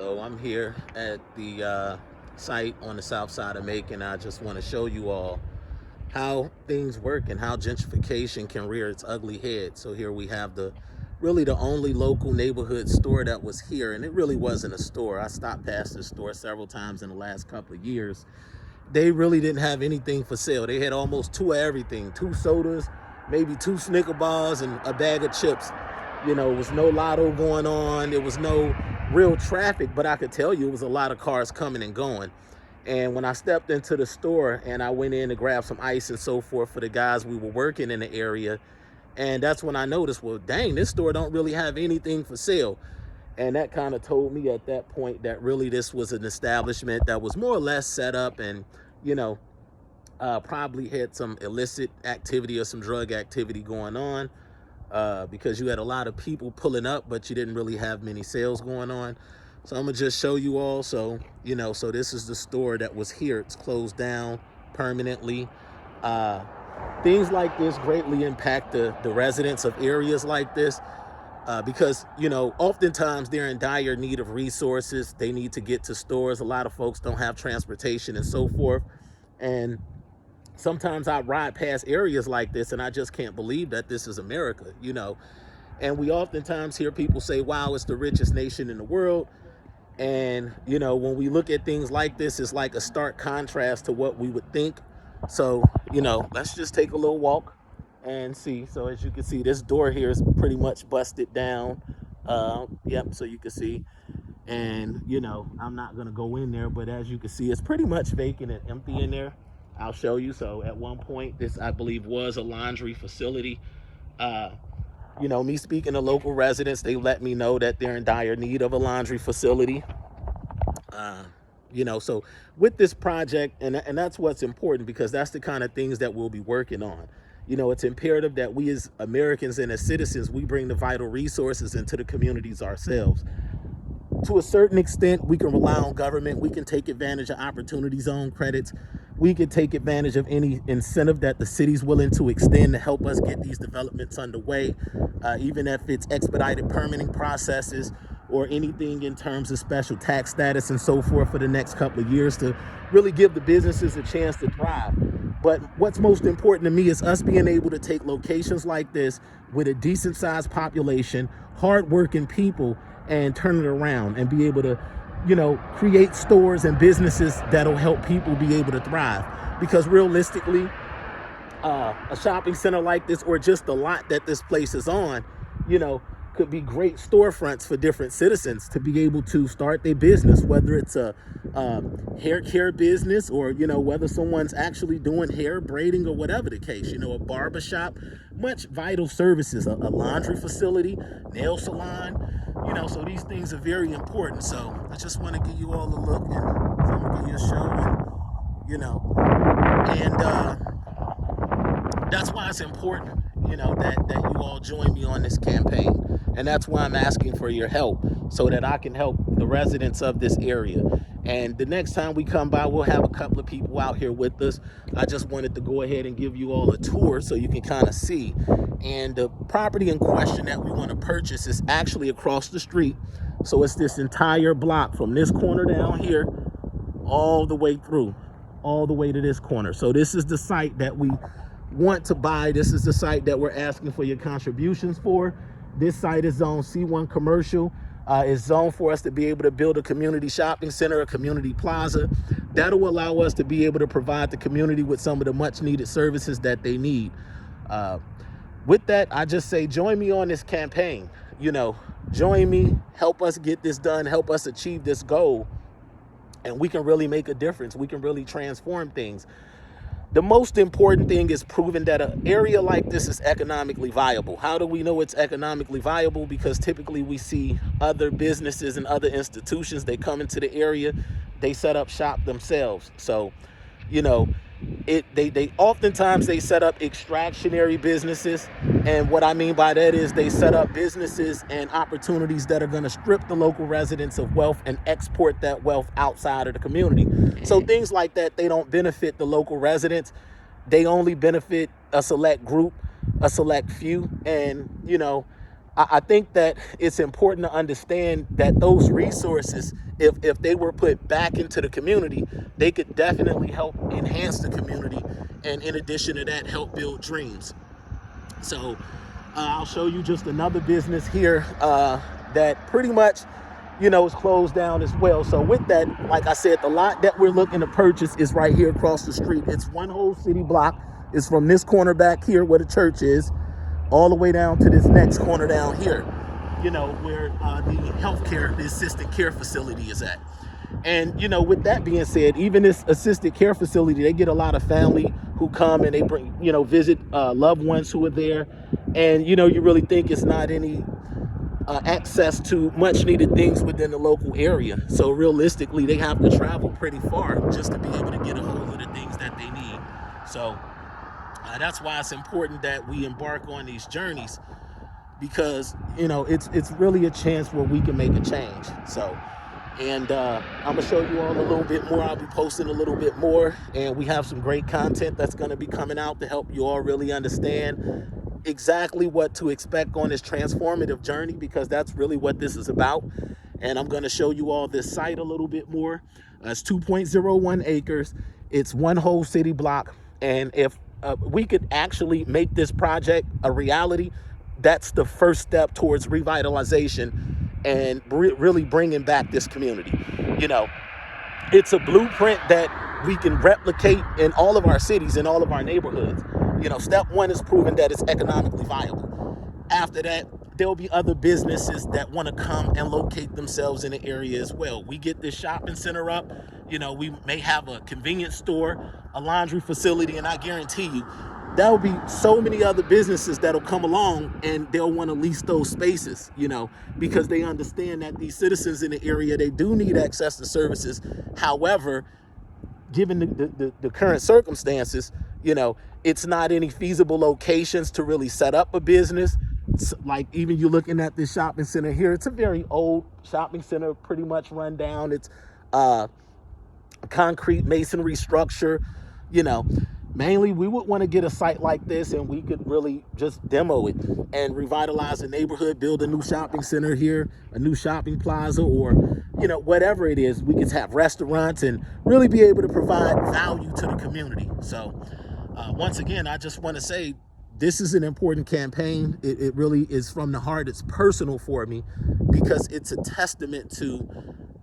So I'm here at the site on the south side of Macon. I just want to show you all how things work and how gentrification can rear its ugly head. So here we have really the only local neighborhood store that was here, and it really wasn't a store. I stopped past this store several times in the last couple of years. They really didn't have anything for sale. They had almost two of everything, 2 sodas, maybe 2 Snicker bars and a bag of chips. You know, there was no lotto going on. There was no real traffic, but I could tell you it was a lot of cars coming and going. And when I stepped into the store and I went in to grab some ice and so forth for the guys we were working in the area, and that's when I noticed, well, dang, this store don't really have anything for sale. And that kind of told me at that point that really this was an establishment that was more or less set up and, you know, probably had some illicit activity or some drug activity going on. Because you had a lot of people pulling up, but you didn't really have many sales going on. So I'm gonna just show you all. So, you know, so this is the store that was here. It's closed down permanently. Things like this greatly impact the residents of areas like this because, you know, oftentimes they're in dire need of resources. They need to get to stores. A lot of folks don't have transportation and so forth. And sometimes I ride past areas like this and I just can't believe that this is America, you know. And we oftentimes hear people say, wow, it's the richest nation in the world. And, you know, when we look at things like this, it's like a stark contrast to what we would think. So, you know, let's just take a little walk and see. So as you can see, this door here is pretty much busted down. Yep, so you can see. And, you know, I'm not going to go in there, but as you can see, it's pretty much vacant and empty in there. I'll show you. So at one point, this, I believe, was a laundry facility. You know, me speaking to local residents, they let me know that they're in dire need of a laundry facility. You know, so with this project, and that's what's important, because that's the kind of things that we'll be working on. You know, it's imperative that we as Americans and as citizens, we bring the vital resources into the communities ourselves. To a certain extent, we can rely on government. We can take advantage of opportunity zone credits. We can take advantage of any incentive that the city's willing to extend to help us get these developments underway, even if it's expedited permitting processes or anything in terms of special tax status and so forth for the next couple of years to really give the businesses a chance to thrive. But what's most important to me is us being able to take locations like this with a decent sized population, hardworking people, and turn it around and be able to, you know, create stores and businesses that'll help people be able to thrive. Because realistically, a shopping center like this, or just the lot that this place is on, you know, could be great storefronts for different citizens to be able to start their business, whether it's a hair care business, or, you know, whether someone's actually doing hair braiding or whatever the case, you know, a barber shop, much vital services, a laundry facility, nail salon, you know, so these things are very important. So I just want to give you all a look, and so I'm gonna give you a show, and, you know, and that's why it's important, you know, that you all join me on this campaign. And that's why I'm asking for your help, so that I can help the residents of this area. And the next time we come by, we'll have a couple of people out here with us. I just wanted to go ahead and give you all a tour so you can kind of see. And the property in question that we want to purchase is actually across the street. So it's this entire block from this corner down here all the way through, all the way to this corner. So this is the site that we want to buy. This is the site that we're asking for your contributions for. This site is zone C1 commercial. It's zoned for us to be able to build a community shopping center, a community plaza. That'll allow us to be able to provide the community with some of the much needed services that they need. With that, I just say, join me on this campaign. You know, join me, help us get this done, help us achieve this goal, and we can really make a difference. We can really transform things. The most important thing is proving that an area like this is economically viable. How do we know it's economically viable? Because typically we see other businesses and other institutions, they come into the area, they set up shop themselves. So, you know, they oftentimes they set up extractionary businesses, and what I mean by that is they set up businesses and opportunities that are going to strip the local residents of wealth and export that wealth outside of the community. So things like that, they don't benefit the local residents. They only benefit a select group, a select few. And, you know, I think that it's important to understand that those resources, if they were put back into the community, they could definitely help enhance the community, and in addition to that, help build dreams. So I'll show you just another business here that pretty much, is closed down as well. So with that, like I said, the lot that we're looking to purchase is right here across the street. It's one whole city block. It's from this corner back here where the church is, all the way down to this next corner down here, where the healthcare, the assisted care facility is at. And, with that being said, even this assisted care facility, they get a lot of family who come and they bring, visit loved ones who are there. And, you really think it's not any access to much needed things within the local area. So realistically, they have to travel pretty far just to be able to get a hold of the things that they need. So that's why it's important that we embark on these journeys, because, it's really a chance where we can make a change. So, and I'm gonna show you all a little bit more. I'll be posting a little bit more, and we have some great content that's gonna be coming out to help you all really understand exactly what to expect on this transformative journey, because that's really what this is about. And I'm going to show you all this site a little bit more. It's 2.01 acres. It's one whole city block. And if we could actually make this project a reality, that's the first step towards revitalization and really bringing back this community. It's a blueprint that we can replicate in all of our cities, in all of our neighborhoods. Step one is proving that it's economically viable. After that, there'll be other businesses that want to come and locate themselves in the area as well. We get this shopping center up, we may have a convenience store, a laundry facility, and I guarantee you, there'll be so many other businesses that'll come along and they'll want to lease those spaces, because they understand that these citizens in the area, they do need access to services. However, given the current circumstances, it's not any feasible locations to really set up a business. It's like, even you're looking at this shopping center here, it's a very old shopping center, pretty much run down. It's concrete masonry structure. Mainly we would want to get a site like this and we could really just demo it and revitalize the neighborhood, build a new shopping center here, a new shopping plaza, or whatever it is. We could have restaurants and really be able to provide value to the community. So once again, I just want to say this is an important campaign. It really is from the heart. It's personal for me because it's a testament to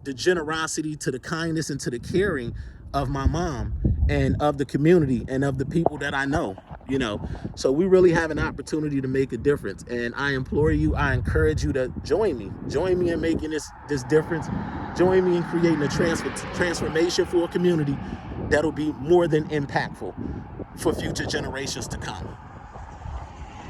the generosity, to the kindness, and to the caring of my mom and of the community and of the people that I know. So we really have an opportunity to make a difference, and I implore you, I encourage you to join me in making this difference. Join me in creating a transformation for a community that'll be more than impactful for future generations to come.